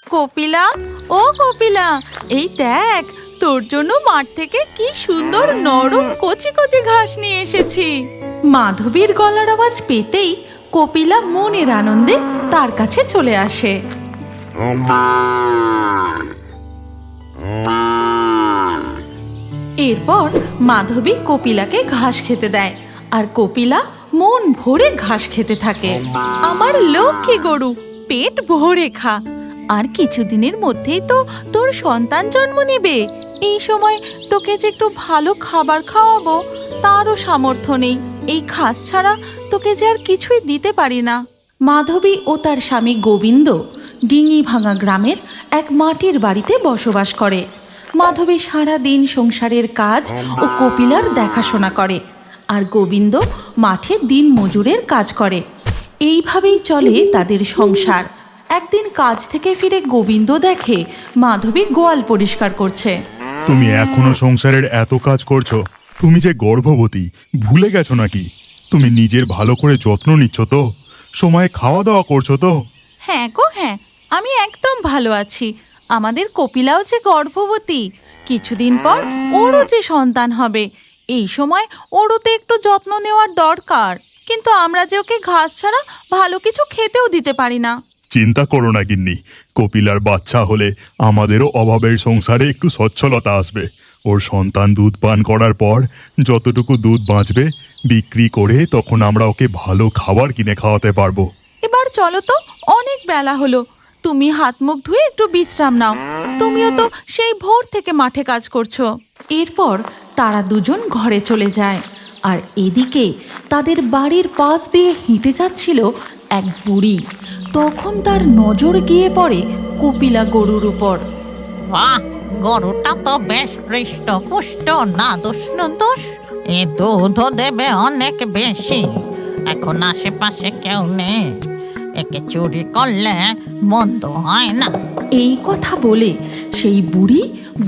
কপিলা, ও কপিলা, এই দেখ, তোর জন্য মাঠ থেকে কি সুন্দর নরম কচি কচি ঘাস নিয়ে এসেছি। মাধবীর গলার আওয়াজ পেতেই কপিলা মনের আনন্দে তার কাছে চলে আসে। এরপর মাধবী কপিলাকে ঘাস খেতে দেয়, আর কপিলা মন ভরে ঘাস খেতে থাকে। আমার লক্ষ্মী গরু, পেট ভরে খা, আর কিছুদিনের মধ্যেই তো তোর সন্তান জন্ম নেবে। এই সময় তোকে যে একটু ভালো খাবার খাওয়াবো তারও সামর্থ্য নেই। এই ঘাস ছাড়া তোকে যে আর কিছুই দিতে পারি না। মাধবী ও তার স্বামী গোবিন্দ ডিঙি ভাঙা গ্রামের এক মাটির বাড়িতে বসবাস করে। মাধবী সারা দিন সংসারের কাজ ও কপিলার দেখাশোনা করে, আর গোবিন্দ মাঠে দিন মজুরের কাজ করে। এইভাবেই চলে তাদের সংসার। একদিন কাজ থেকে ফিরে গোবিন্দ দেখে মাধবী গোয়াল পরিষ্কার করছে। তুমি এখনো সংসারের এত কাজ করছো? তুমি যে গর্ভবতী ভুলে গেছো নাকি? তুমি নিজের ভালো করে যত্ন নিচ্ছ তো? সময়ে খাওয়া দাওয়া করছো তো? হ্যাঁ গো হ্যাঁ, আমি একদম ভালো আছি। আমাদের কপিলাও যে গর্ভবতী, কিছুদিন পর ওরও যে সন্তান হবে। এই সময় ওরও তো একটু যত্ন নেওয়ার দরকার, কিন্তু আমরা যে ওকে ঘাস ছাড়া ভালো কিছু খেতেও দিতে পারি না। চিন্তা করো না গিন্নি, কপিলার বাচ্চা হলে আমাদেরও অভাবের সংসারে একটু সচ্ছলতা আসবে। ওর সন্তান দুধ পান করার পর যতটুকু দুধ বাঁচবে বিক্রি করে তখন আমরা ওকে ভালো খাবার কিনে খাওয়াতে পারবো। এবার চলো তো, অনেক বেলা হলো। তুমি হাত মুখ ধুয়ে একটু বিশ্রাম নাও। তুমিও তো সেই ভোর থেকে মাঠে কাজ করছো। এরপর তারা দুজন ঘরে চলে যায়, আর এদিকে তাদের বাড়ির পাশ দিয়ে হেঁটে যাচ্ছিল এক বুড়ি। তখন তার নজর গিয়ে পড়ে কপিলা গরুর উপর। বাহ, গরুটা তো বেশ হৃষ্টপুষ্ট, না দোষ না দোষ। এ দুধও দেবে অনেক বেশি। এখন আশেপাশে কেউ নেই, একে চুরি করলে মন্দ হয় না। এই কথা বলে সেই বুড়ি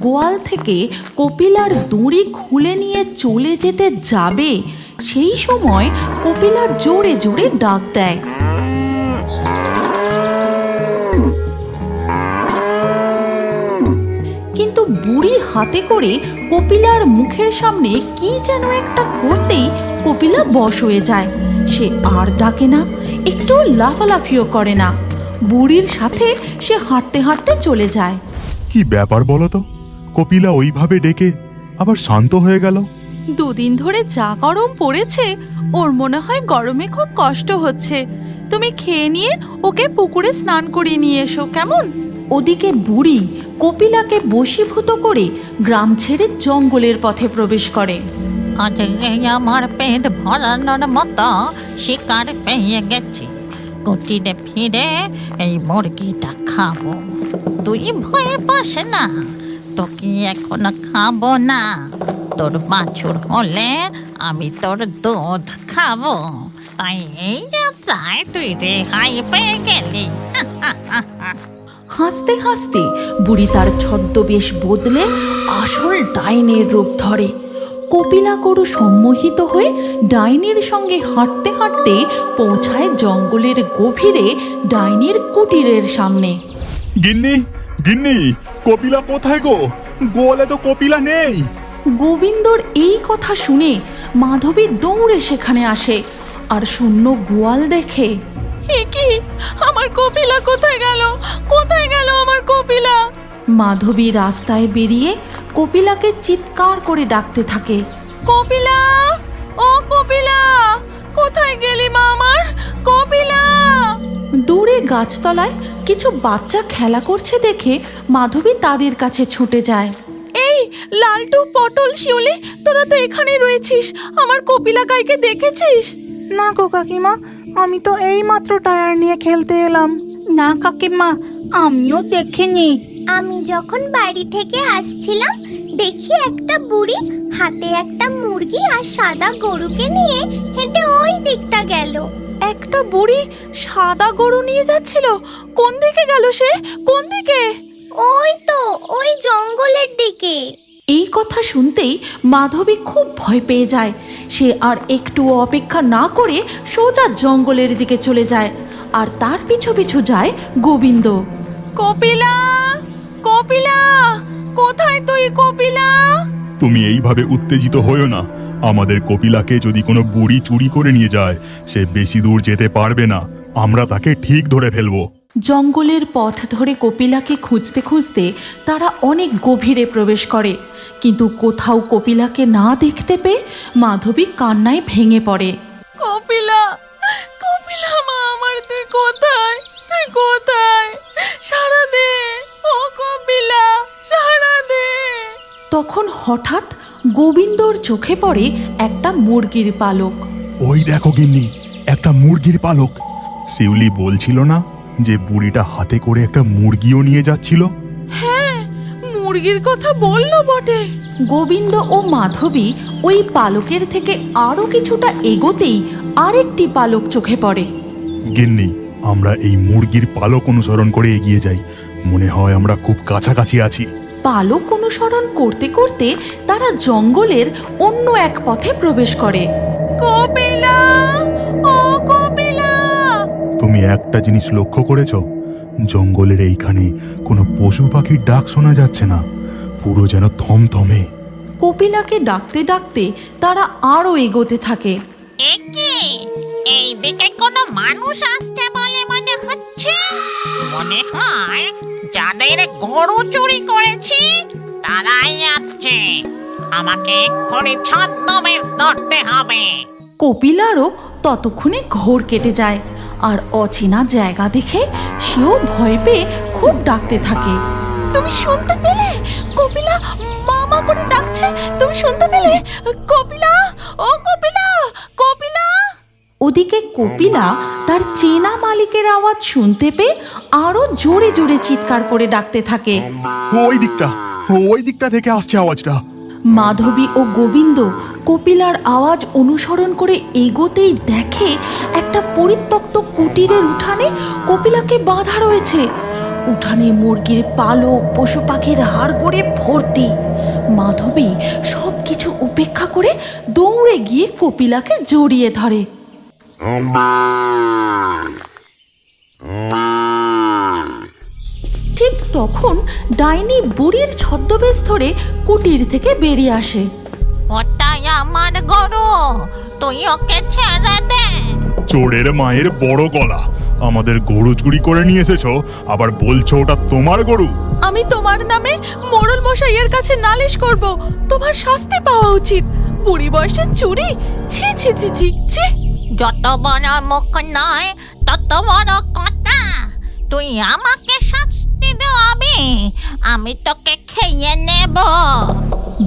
গোয়াল থেকে কপিলার দড়ি খুলে নিয়ে চলে যেতে যাবে, সেই সময় কপিলা জোরে জোরে ডাক দেয়। কিন্তু বুড়ি হাতে করে কপিলার মুখের সামনে কি যেন একটা করতেই কপিলা বশ হয়ে যায়। সে আর ডাকে না, একটু লাফালাফিও করে না। বুড়ির সাথে সে হাঁটতে হাঁটতে চলে যায়। কি ব্যাপার বলো তো? কপিলা ওইভাবে ডেকে আবার শান্ত হয়ে গেল। দুদিন ধরে যা গরম পড়েছে, ওর মনে হয় গরমে খুব কষ্ট হচ্ছে। তুমি খেয়ে নিয়ে ওকে পুকুরে স্নান করিয়ে নিয়ে এসো, কেমন? ওদিকে বুড়ি কপিলাকে বশীভূত করে গ্রাম ছেড়ে জঙ্গলের পথে প্রবেশ করে। আজ আমার পেট ভরানোর মতো শিকার পেয়ে গেছি। কুটিরে ফিরে এই মুরগিটা খাবো। তুই ভয়ে পাস না, তোকে এখন খাবো না। তোর বাছুর হলে আমি তোর দুধ খাবো। তাই এই যাত্রায় তুই রেহাই পেয়ে গেলি। হাসতে হাসতে বুড়ি তার ছদ্মবেশ বদলে আসল ডাইনের রূপ ধরে। কপিলা গরু সম্মোহিত হয়ে ডাইনির সঙ্গে হাঁটতে হাঁটতে পৌঁছায় জঙ্গলের গভীরে ডাইনির কুটিরের সামনে। গিন্নি, গিন্নি, কপিলা কোথায় গো? গোয়ালে তো কপিলা নেই। গোবিন্দর এই কথা শুনে মাধবী দৌড়ে সেখানে আসে, আর শূন্য গোয়াল দেখে। এ কি, আমার কপিলা কোথায় গেল? কোথায় গেল আমার কপিলা? মাধবী রাস্তায় বেরিয়ে কপিলাকে চিৎকার করে ডাকতে থাকে। কপিলা, ও কপিলা, কোথায় গেলি মা আমার? কপিলা! দূরে গাছতলায় কিছু বাচ্চা খেলা করছে দেখে মাধবী তাদের কাছে ছুটে যায়। এই লালটু, পটল, শিউলি, তোরা তো এখানে রয়েছিস। আমার কপিলা গাইকে দেখেছিস? না গো কাকিমা, আমি তো এই মাত্র টায়ার নিয়ে খেলতে এলাম। না কাকিমা, আমিও দেখিনি। আমি যখন বাড়ি থেকে আসছিলাম দেখি একটা বুড়ি হাতে একটা মুরগি আর সাদা গরুকে নিয়ে হেঁটে ওই দিকটা গেল। একটা বুড়ি সাদা গরু নিয়ে যাচ্ছিল? কোন দিকে গেল সে? কোন দিকে? ওই তো, ওই জঙ্গলের দিকে। এই কথা শুনতেই মাধবী খুব ভয় পেয়ে যায়। সে আর একটু অপেক্ষা না করে সোজা জঙ্গলের দিকে চলে যায়, আর তার পিছু পিছু যায় গোবিন্দ। কপিলা, কপিলা, কোথায় তুই কপিলা? তুমি এইভাবে উত্তেজিত হইও না। আমাদের কপিলাকে যদি কোনো বুড়ি চুরি করে নিয়ে যায়, সে বেশি দূর যেতে পারবে না। আমরা তাকে ঠিক ধরে ফেলবো। জঙ্গলের পথ ধরে কপিলাকে খুঁজতে খুঁজতে তারা অনেক গভীরে প্রবেশ করে, কিন্তু কোথাও কপিলাকে না দেখতে পেয়ে মাধবী কান্নায় ভেঙে পড়ে। কপিলা, কপিলা মা আমার, তুই কোথায়? তুই কোথায়? সাড়া দে, ও কপিলা, সাড়া দে। তখন হঠাৎ গোবিন্দর চোখে পড়ে একটা মুরগির পালক। ওই দেখো গিন্নি, একটা মুরগির পালক। শিউলি বলছিল না যে বুড়িটা হাতে করে একটা মুরগিও নিয়ে যাচ্ছিল? হ্যাঁ, মুরগির কথা বললো বটে। গোবিন্দ ও মাধবী ওই পালকের থেকে আরো কিছুটা এগোতেই আরেকটি পালক চোখে পড়ে। গিন্নি, আমরা এই মুরগির পালক অনুসরণ করে এগিয়ে যাই। মনে হয় আমরা খুব কাছাকাছি আছি। পালক অনুসরণ করতে করতে তারা জঙ্গলের অন্য এক পথে প্রবেশ করে। কপিলা, ও কপিলা! তুমি একটা জিনিস লক্ষ্য করেছ? জঙ্গলের এইখানে কোনো পশু পাখির ডাক শোনা যাচ্ছে না, পুরো যেন থমথমে। কপিলাকে ডাকতে ডাকতে তারা আরো এগোতে থাকে। একে এইদিকে কোনো মানুষ আসছে বলে মনে হচ্ছে। মনে হয় যাদের গরু চুরি করেছি তারাই আসছে। আমাকে এক্ষুনি ছদ্মবেশ ধরতে হবে। কপিলারও ততক্ষণে ঘোর কেটে যায়, আর অচেনা জায়গা দেখে সেও ভয় পেয়ে খুব ডাকতে থাকে। তুমি শুনতে পেলে? কপিলা মামা করে ডাকছে, তুমি শুনতে পেলে? কপিলা, ও কপিলা, কপিলা! ওদিকে কপিলা তার চেনা মালিকের আওয়াজ শুনতে পেয়ে আরো জোরে জোরে চিৎকার করে ডাকতে থাকে। ওই দিকটা থেকে আসছে আওয়াজটা। মাধবী ও গোবিন্দ কপিলার আওয়াজ অনুসরণ করে এগোতেই দেখে একটা পরিত্যক্ত কুটিরের উঠানে কপিলাকে বাঁধা রয়েছে। উঠানে মুরগির পালক, পশু পাখির হাড় করে ভর্তি। মাধবী সবকিছু উপেক্ষা করে দৌড়ে গিয়ে কপিলাকে জড়িয়ে ধরে। ঠিক তখন ডাইনি বুড়ির ছদ্মবেশ ধরে কুটির থেকে বেরিয়ে আসে। ওটাই আমার গরু, তুই ওকে ছেড়ে দে। চোরের মায়ের বড় গলা! আমাদের গরু চুরি করে নিয়ে এসেছো, আবার বলছো ওটা তোমার গরু? আমি তোমার নামে মোড়ল মশাইয়ের কাছে নালিশ করব। তোমার শাস্তি পাওয়া উচিত। বুড়ি বয়সে চুরি! ছি ছি ছি ছি ছি! যত বড় মুখ নয় তত বড় কথা। তুই আমাকে শাস্তি দেবি, আমি তোকে খেয়ে নেব।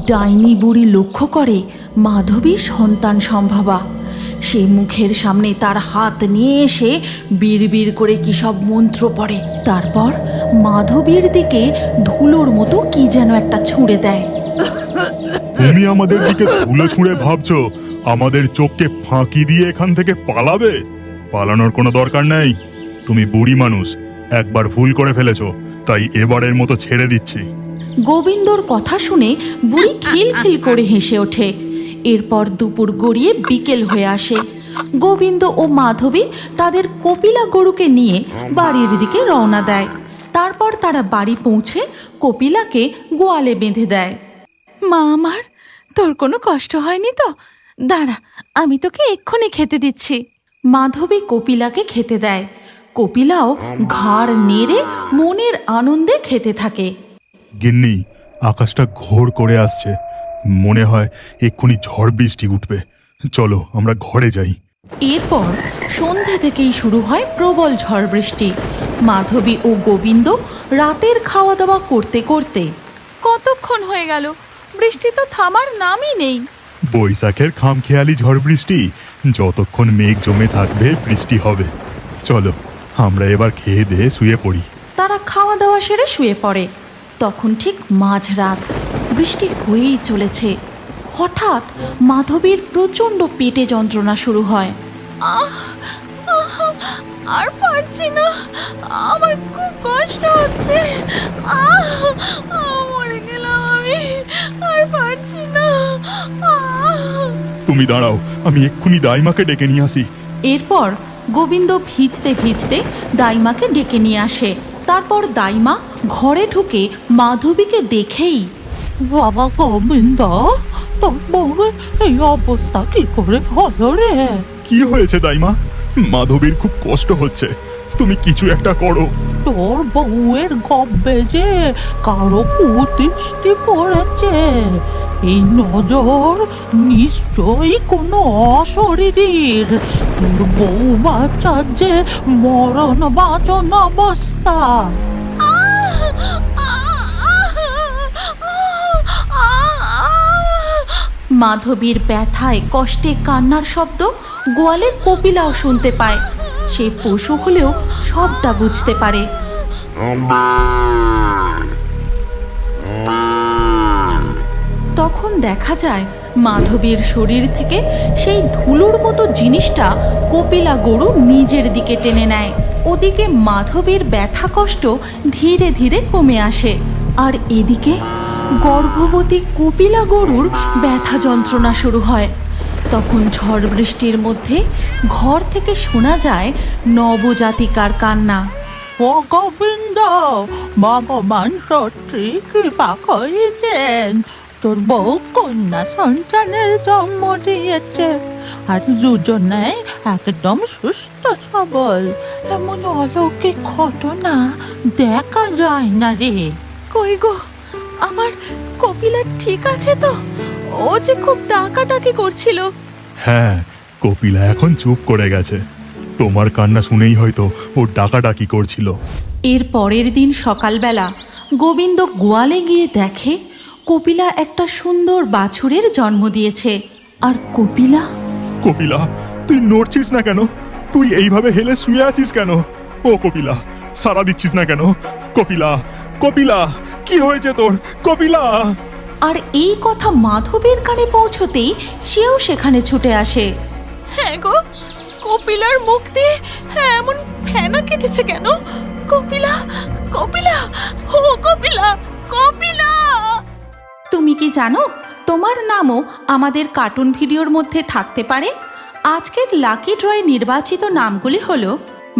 ডাইনি বুড়ি লক্ষ্য করে মাধবী সন্তান সম্ভবা। সে মুখের সামনে তার হাত নিয়ে এসে বিড়বিড় করে কি সব মন্ত্র পড়ে। তারপর মাধবীর দিকে ধুলোর মতো কি যেন একটা ছুঁড়ে দেয়। তুমি আমাদের দিকে ধুলো ছুঁড়ে ভাবছো আমাদের চোখকে ফাঁকি দিয়ে এখান থেকে পালাবে? পালানোর কোনো দরকার নেই। তুমি বুড়ি মানুষ, একবার ভুল করে ফেলেছো, তাই এবারের মতো ছেড়ে দিচ্ছি। গোবিন্দর কথা শুনে বুড়ি খিলখিল করে হেসে ওঠে। এরপর দুপুর গড়িয়ে বিকেল হয়ে আসে। গোবিন্দ ও মাধবী তাদের কপিলা গরুকে নিয়ে বাড়ির দিকে রওনা দেয়। তারপর তারা বাড়ি পৌঁছে কপিলাকে গোয়ালে বেঁধে দেয়। মা আমার, তোর কোনো কষ্ট হয়নি তো? দাঁড়া, আমি তোকে এক্ষুনি খেতে দিচ্ছি। মাধবী কপিলাকে খেতে দেয়। কপিলাও ঘাড় নেড়ে মনের আনন্দে খেতে থাকে। গিন্নি, আকাশটা ঘোর করে আসছে, মনে হয় এক্ষুনি ঝড় বৃষ্টি উঠবে। চলো আমরা ঘরে যাই। এরপর সন্ধে থেকেই শুরু হয় প্রবল ঝড় বৃষ্টি। মাধবী ও গোবিন্দ রাতের খাওয়া দাওয়া করতে করতে কতক্ষণ হয়ে গেল, বৃষ্টি তো থামার নামই নেই। বৈশাখের খামখেয়ালি ঝড় বৃষ্টি, যতক্ষণ মেঘ জমে থাকবে বৃষ্টি হবে। চলো আমরা এবার খেয়ে দিয়ে শুয়ে পড়ি। তারা খাওয়া দাওয়া সেরে শুয়ে পড়ে। তখন ঠিক মাঝরাত, বৃষ্টি হয়েই চলেছে। হঠাৎ মাধবীর প্রচণ্ড পেটে যন্ত্রণা শুরু হয়। আর পারছি না, আমার খুব কষ্ট হচ্ছে। মরে গেলাম আমি, আর পারছি না। তুমি দাঁড়াও, আমি এক্ষুনি দাইমাকে ডেকে নিয়ে আসি। এরপর গোবিন্দ ভিজতে ভিজতে দাইমাকে ডেকে নিয়ে আসে। তারপর দাইমা ঘরে ঢুকে মাধবীকে দেখেই, বাবা গোবিন্দ, তোর বউয়ের এই অবস্থা কি করে হলো রে? কি হয়েছে দাইমা? মাধবীর খুব কষ্ট হচ্ছে, তুমি কিছু একটা করো। তোর বউয়ের গব্বে যে কারো কুদৃষ্টি পড়েছে। এই নজর নিশ্চয়ই কোনো অশরীরীর। তোর বউ বাচ্চার যে মরণ বাঁচন অবস্থা। মাধবীর ব্যথায় কষ্টে কান্নার শব্দ গোয়ালে কপিলাও শুনতে পায়। সে পশু হলেও সবটা বুঝতে পারে। তখন দেখা যায় মাধবীর শরীর থেকে সেই ধুলোর মতো জিনিসটা কপিলা গরু নিজের দিকে টেনে নেয়। ওদিকে মাধবীর ব্যথা কষ্ট ধীরে ধীরে কমে আসে, আর এদিকে গর্ভবতী কপিলা গরুর ব্যথা যন্ত্রণা শুরু হয়। তখন ঝড় বৃষ্টির মধ্যে ঘর থেকে শোনা যায় নবজাতিকার কান্না। ও গোবিন্দ, ভগবান সত্যি কৃপা করেছেন। তোর বউ কন্যা সন্তানের জন্ম দিয়েছে, আর দুজনেই একদম সুস্থ সবল। এমন অলৌকিক ঘটনা দেখা যায় না রে। কই গো, আমার কপিলা ঠিক আছে তো? ও যে খুব ডাকাডাকি করছিল। হ্যাঁ, কপিলা এখন চুপ করে গেছে। তোমার কান্না শুনেই হয়তো ও ডাকাডাকি করছিল। এর পরের দিন সকালবেলা গোবিন্দ গোয়ালে গিয়ে দেখে কপিলা একটা সুন্দর বাছুরের জন্ম দিয়েছে। আর কপিলা, কপিলা, তুই নড়ছিস না কেন? তুই এইভাবে হেলে শুয়ে আছিস কেন? ও কপিলা, সাড়া দিচ্ছিস না কেন? কপিলা, কপিলা, কি হয়েছে তোর? কপিলা! আর এই কথা মাধবীর কানে পৌঁছতেই সেও সেখানে ছুটে আসে। হ্যাঁ গো, কপিলার মুখ দিয়ে এমন ফেনা কেটেছে কেন? কপিলা, কপিলা, ও কপিলা, কপিলা! তুমি কি জানো তোমার নামও আমাদের কার্টুন ভিডিওর মধ্যে থাকতে পারে? আজকের লাকি ড্রয়ে নির্বাচিত নামগুলি হলো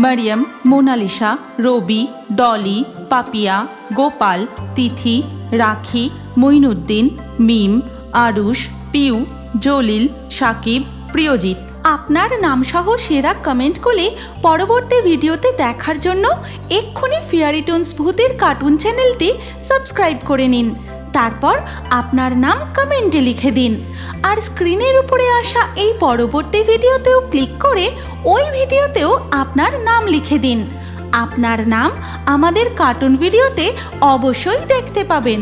মারিয়াম, মোনালিসা, রবি, ডলি, পাপিয়া, গোপাল, তিথি, রাখি, মঈনুদ্দিন, মিম, আরুষ, পিউ, জলিল, সাকিব, প্রিয়জিৎ। আপনার নামসহ সেরা কমেন্ট করে পরবর্তী ভিডিওতে দেখার জন্য এক্ষুনি ফেয়ারি টোনস ভূতের কার্টুন চ্যানেলটি সাবস্ক্রাইব করে নিন। তারপর আপনার নাম কমেন্টে লিখে দিন, আর স্ক্রিনের উপরে আসা এই পরবর্তী ভিডিওতেও ক্লিক করে ওই ভিডিওতেও আপনার নাম লিখে দিন। আপনার নাম আমাদের কার্টুন ভিডিওতে অবশ্যই দেখতে পাবেন।